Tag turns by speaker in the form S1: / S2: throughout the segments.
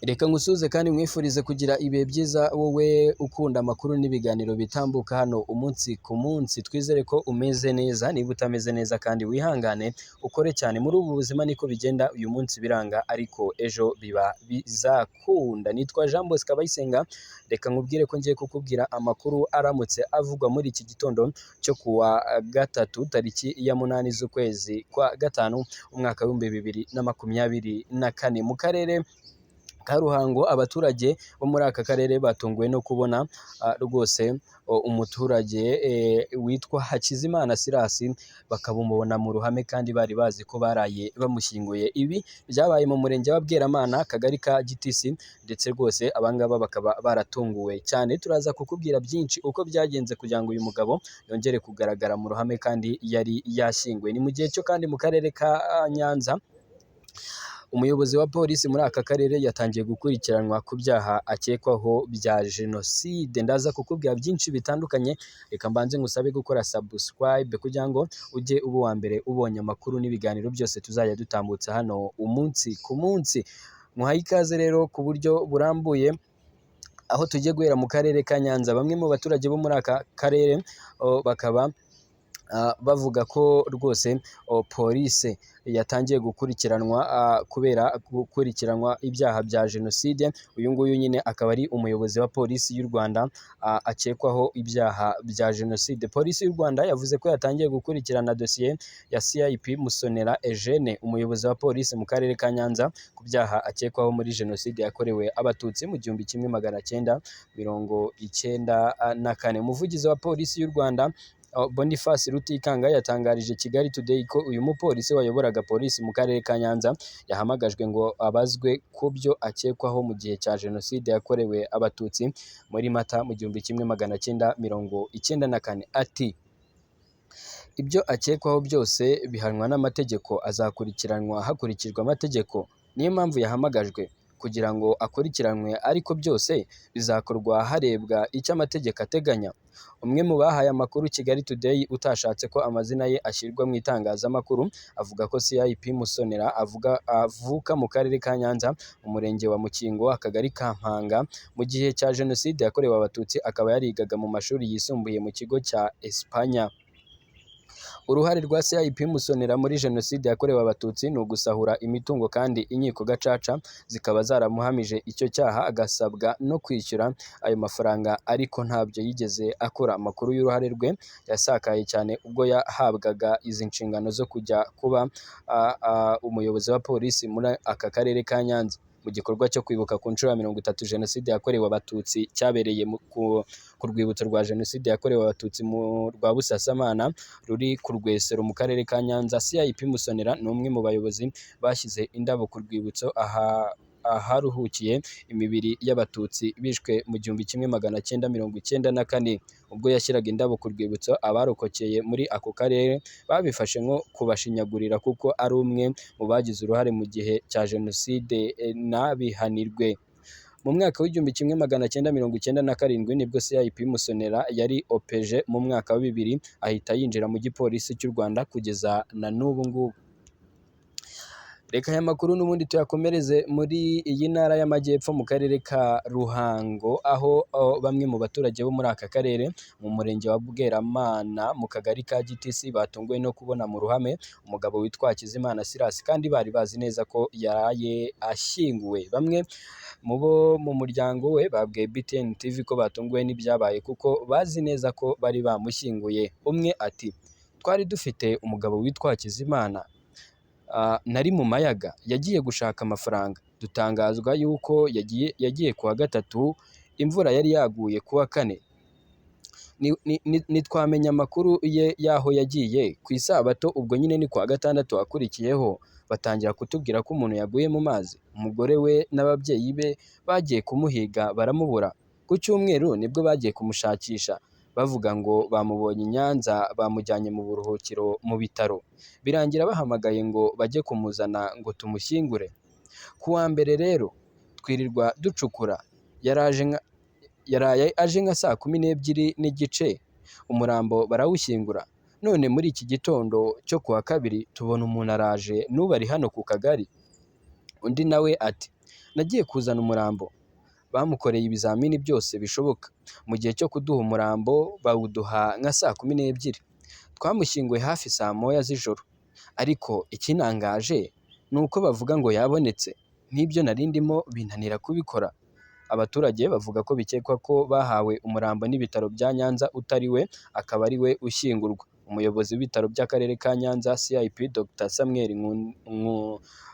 S1: Reka ngusuze kandi mwifurize kugira ibihe byiza wowe ukunda amakuru n'ibiganiro bitambuka hano umunsi ku munsi. Twizere ko umeze neza, niba utameze neza kandi wihangane ukore cyane. Muri ubu buzima niko bigenda, uyu munsi biranga ariko ejo biba bizakunda. Nitwa Jean Bosco Abayisenga, reka nkubwire ko ngiye kukubwira amakuru aramutse avugwa muri iki gitondo cyo kuwa gatatu tariki ya 8 z'ukwezi kwa gatanu umwaka w'2024 mu karere ka Ruhango. Abaturage bo muri aka karere batunguwe no kubona rwose umuturage witwa Hakizimana Silas bakabumubona mu ruhame kandi bari bazi ko baraye bamushyinguye. Ibi byabaye mu murenge wa Bweramana, akagari ka Gitisi, ndetse rwose abangaba bakaba baratunguwe cyane. Turaza kukubwira byinshi uko byagenze kugira ngo uyu mugabo yongere kugaragara mu ruhame kandi yari yashyinguwe. Ni mu gihe cyo kandi mu karere ka Nyanza, umuyobozi wa polisi muri aka karere yatangiye gukurikiranwa ku byaha akekwaho bya jenoside. Ndaza kukubwira byinshi bitandukanye, reka mbanze ngusabe gukora subscribe kugira ngo ujye uba uwa mbere ubonye amakuru n'ibiganiro byose tuzajya dutambutsa hano umunsi ku munsi. Muhaye ikaze rero ku buryo burambuye, aho tugiye guhera mu karere ka Nyanza. Bamwe mu baturage bo muri aka karere bakaba bavuga ko rwose polisi yatangiye gukurikiranwa kubera gukurikiranwa ibyaha bya jenoside. Uyu nguyu nyine akaba ari umuyobozi wa polisi y'u Rwanda akekwaho ibyaha bya jenoside. Polisi y'u Rwanda yavuze ko yatangiye gukurikirana dosiye ya CIP Musonera Eugene, umuyobozi wa polisi mu karere ka Nyanza, ku byaha akekwaho muri jenoside yakorewe abatutsi mu 1994. Umuvugizi wa polisi y'u Rwanda Boniface Rutikanga yatangarije Kigali Today ko uyu mupolisi wayoboraga polisi mu karere ka Nyanza yahamagajwe ngo abazwe ku byo akekwaho mu gihe cya jenoside yakorewe abatutsi muri Mata mu 1994. Ati ibyo akekwaho byose bihanwa n'amategeko, azakurikiranwa hakurikijwe amategeko. Niyo mpamvu yahamagajwe kugira ngo akurikiranwe, ariko byose bizakorwa harebwa icyo amategeko ateganya. Umwe mu bahaye amakuru Kigali Today utashatse ko amazina ye ashyirwa mu itangazamakuru avuga ko CIP Musonera avuka mu karere ka Nyanza mu murenge wa Mukingo, akagari ka Mpanga. Mu gihe cya jenoside yakorewe abatutsi akaba yarigaga mu mashuri yisumbuye mu kigo cya Espanya. Uruhare rwa CIP Musonera muri jenoside yakorewe abatutsi ni ugusahura imitungo, kandi inkiko gacaca zikaba zaramuhamije icyo cyaha agasabwa no kwishyura ayo mafaranga, ariko ntabyo yigeze akora. Amakuru y'uruhare rwe yasakaye cyane ubwo yahabwaga izi nshingano zo kujya kuba umuyobozi wa polisi muri aka karere ka Nyanza mu gikorwa cyo kwibuka ku nshuro ya 30 jenoside yakorewe abatutsi cyabereye ku rwibutso rwa jenoside yakorewe abatutsi rwa Busasamana ruri ku Rwesero mu karere ka Nyanza. CIP Musonera ni umwe mu bayobozi bashyize indabo ku rwibutso aharuhukiye imibiri y'abatutsi bishwe mu 1994. Ubwo yashyiraga indabo ku rwibutso, abarokokeye muri ako karere babifashe nko kubashinyagurira kuko ari umwe mu bagize uruhare mu gihe cya jenoside n'abihanirwe. Mu mwaka w'1997 nibwo CIP Musonera yari OPG. Mu mwaka wa 2000 ahita yinjira mu gipolisi cy'u Rwanda kugeza na n'ubu ngubu. Reka aya makuru n'ubundi tuyakomereze muri iyi ntara y'Amajyepfo mu karere ka Ruhango, aho bamwe mu baturage bo muri aka karere mu murenge wa Bweramana mu kagari ka Gitisi batunguwe no kubona mu ruhame umugabo witwa Hakizimana Silas, kandi bari bazi neza ko yaraye ashyinguwe. Bamwe mu bo mu muryango we babwiye BTN TV ko batunguwe n'ibyabaye kuko bazi neza ko bari bamushyinguye. Umwe ati twari dufite umugabo witwa Hakizimana, nari mu mayaga, yagiye gushaka amafaranga, dutangazwa yuko yagiye kuwa gatatu, imvura yari yaguye kuwa kane, ntitwamenya amakuru ye y'aho yagiye. Ku isabato ubwo nyine ni kuwa gatandatu akurikiyeho batangira kutubwira ko umuntu yaguye mu mazi. Umugore we n'ababyeyi be bagiye kumuhiga baramubura. Ku cyumweru nibwo bagiye kumushakisha bavuga ngo bamubonye i Nyanza, bamujyanye mu buruhukiro mu bitaro, birangira bahamagaye ngo bajye kumuzana ngo tumushyingure. Ku wa mbere rero twirirwa ducukura, yaraye aje nka saa 12:30, umurambo barawushyingura. None muri iki gitondo cyo kuwa kabiri tubona umuntu araje n'ubu ari hano ku kagari. Undi nawe ati nagiye kuzana umurambo, bamukoreye ibizamini byose bishoboka, mu gihe cyo kuduha umurambo bawuduha nka saa kumi n'ebyiri, twamushyinguye hafi saa moya z'ijoro, ariko ikinangaje ni uko bavuga ngo yabonetse, n'ibyo nari ndimo binanira kubikora. Abaturage bavuga ko bikekwa ko bahawe umurambo n'ibitaro bya Nyanza utari we, akaba ari we ushyingurwa. Umuyobozi w'ibitaro by'akarere ka Nyanza CIP Dr Samuel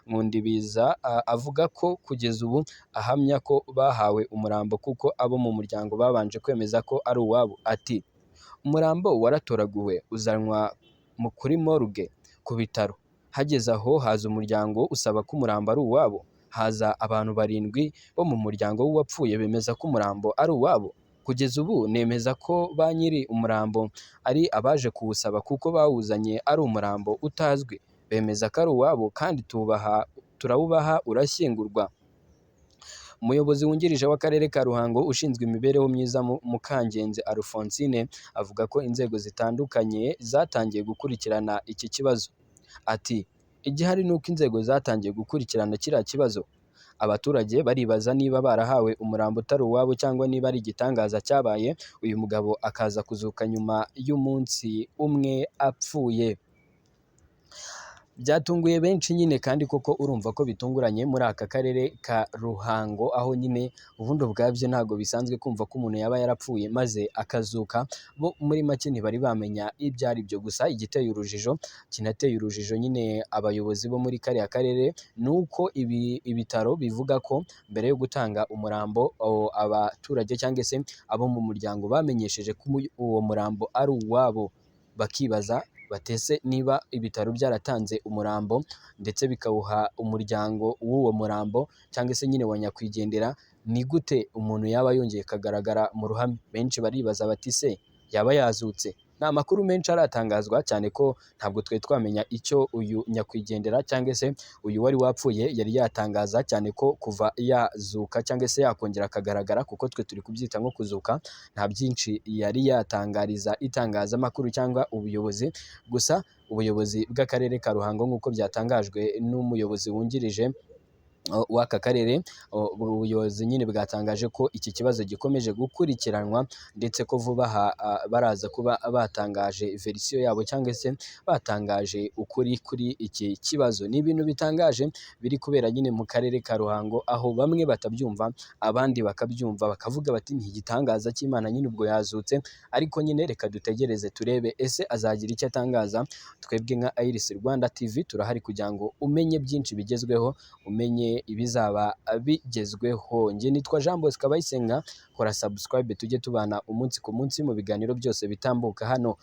S1: Nkundibiza avuga ko kugeza ubu ahamya ko bahawe umurambo kuko abo mu muryango babanje kwemeza ko ari uwabo. Ati umurambo waratoraguwe uzanwa kuri morgue ku bitaro, hageze aho haza umuryango usaba ko umurambo ari uwabo, haza abantu 7 bo mu muryango w'uwapfuye bemeza ko umurambo ari uwabo. Kugeza ubu nemeza ko ba nyiri umurambo ari abaje kuwusaba kuko bawuzanye ari umurambo utazwi, bemeza ko ari uwabo kandi turawubaha urashyingurwa. Umuyobozi wungirije w'akarere ka Ruhango ushinzwe imibereho myiza Mukangenzi Alphonsine avuga ko inzego zitandukanye zatangiye gukurikirana iki kibazo. Ati igihari ni uko inzego zatangiye gukurikirana kiriya kibazo. Abaturage baribaza niba barahawe umurambo utari uwabo cyangwa niba ari igitangaza cyabaye, uyu mugabo akaza kuzuka nyuma y'umunsi umwe apfuye. Byatunguye benshi nyine kandi koko urumva ko bitunguranye muri aka karere ka Ruhango, aho nyine ubundi ubwabyo ntabwo bisanzwe kumva ko umuntu yaba yarapfuye maze akazuka, bo muri make ntibari bamenya ibyo ari byo. Gusa igiteye urujijo, kinateye urujijo nyine abayobozi bo muri kariya karere, ni uko ibitaro bivuga ko mbere yo gutanga umurambo abaturage cyangwa se abo mu muryango bamenyesheje ko uwo murambo ari uwabo, bakibaza batese niba ibitaro byaratanze umurambo ndetse bikawuha umuryango w'uwo murambo cyangwa se nyine wa nyakwigendera, ni gute umuntu yaba yongeye kagaragara mu ruhame? Benshi baribaza bati se yaba yazutse? Ni amakuru menshi aratangazwa cyane ko ntabwo twari twamenya icyo uyu nyakwigendera cyangwa se uyu wari wapfuye yari yatangaza, cyane ko kuva yazuka cyangwa se yakongera akagaragara, kuko twe turi kubyita nko kuzuka, nta byinshi yari yatangariza itangazamakuru cyangwa ubuyobozi. Gusa ubuyobozi bw'akarere ka Ruhango nk'uko byatangajwe n'umuyobozi wungirije w'aka karere, ubuyobozi nyine bwatangaje ko iki kibazo gikomeje gukurikiranwa ndetse ko vuba aha baraza kuba batangaje verisiyo yabo cyangwa se batangaje ukuri kuri iki kibazo. Ni ibintu bitangaje biri kubera nyine mu karere ka Ruhango, aho bamwe batabyumva abandi bakabyumva bakavuga bati ni igitangaza cy'Imana nyine ubwo yazutse, ariko nyine reka dutegereze turebe ese azagira icyo atangaza. Twebwe nka Iris Rwanda TV turahari kugira ngo umenye byinshi bigezweho, umenye ibizaba bigezweho. Njye nitwa Jean Bosco Abayisenga, kora subscribe tujye tubana umunsi ku munsi mu biganiro byose bitambuka hano.